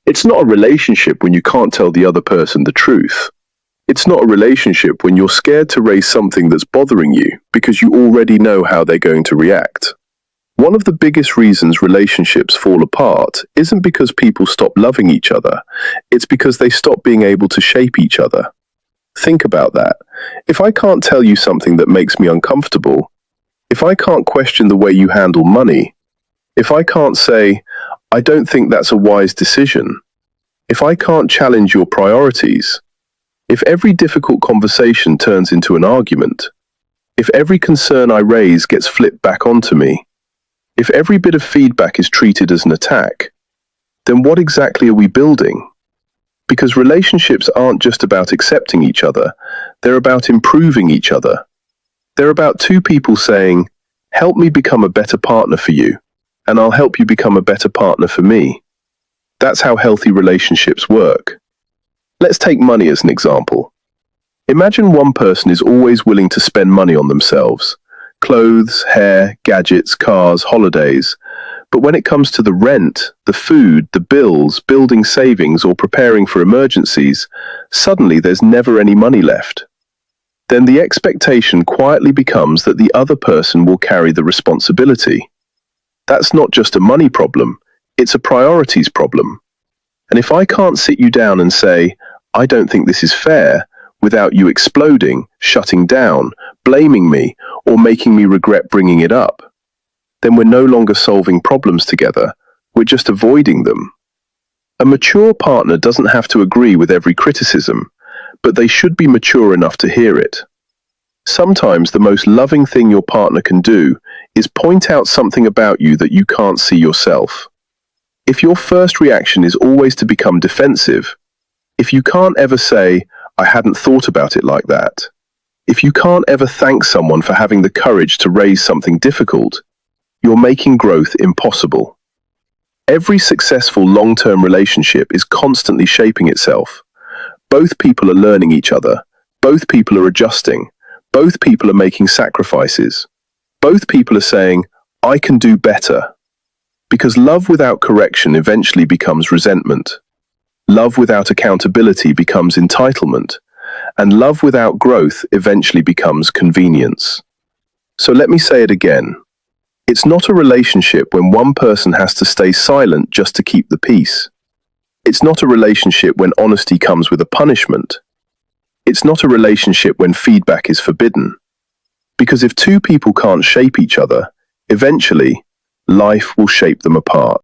It's not a relationship when you can't tell the other person the truth. It's not a relationship when you're scared to raise something that's bothering you because you already know how they're going to react. One of the biggest reasons relationships fall apart isn't because people stop loving each other, it's because they stop being able to shape each other. Think about that. If I can't tell you something that makes me uncomfortable, if I can't question the way you handle money, if I can't say, I don't think that's a wise decision, if I can't challenge your priorities, if every difficult conversation turns into an argument, if every concern I raise gets flipped back onto me, if every bit of feedback is treated as an attack, then what exactly are we building? Because relationships aren't just about accepting each other, they're about improving each other. They're about two people saying, help me become a better partner for you, and I'll help you become a better partner for me. That's how healthy relationships work. Let's take money as an example. Imagine one person is always willing to spend money on themselves. Clothes, hair, gadgets, cars, holidays. But when it comes to the rent, the food, the bills, building savings, or preparing for emergencies, suddenly there's never any money left. Then the expectation quietly becomes that the other person will carry the responsibility. That's not just a money problem, it's a priorities problem. And if I can't sit you down and say, I don't think this is fair, without you exploding, shutting down, blaming me, or making me regret bringing it up, then we're no longer solving problems together, we're just avoiding them. A mature partner doesn't have to agree with every criticism, but they should be mature enough to hear it. Sometimes the most loving thing your partner can do is point out something about you that you can't see yourself. If your first reaction is always to become defensive, if you can't ever say, I hadn't thought about it like that, if you can't ever thank someone for having the courage to raise something difficult, you're making growth impossible. Every successful long-term relationship is constantly shaping itself. Both people are learning each other. Both people are adjusting. Both people are making sacrifices. Both people are saying, I can do better. Because love without correction eventually becomes resentment. Love without accountability becomes entitlement. And love without growth eventually becomes convenience. So let me say it again. It's not a relationship when one person has to stay silent just to keep the peace. It's not a relationship when honesty comes with a punishment. It's not a relationship when feedback is forbidden. Because if two people can't shape each other, eventually, life will shape them apart.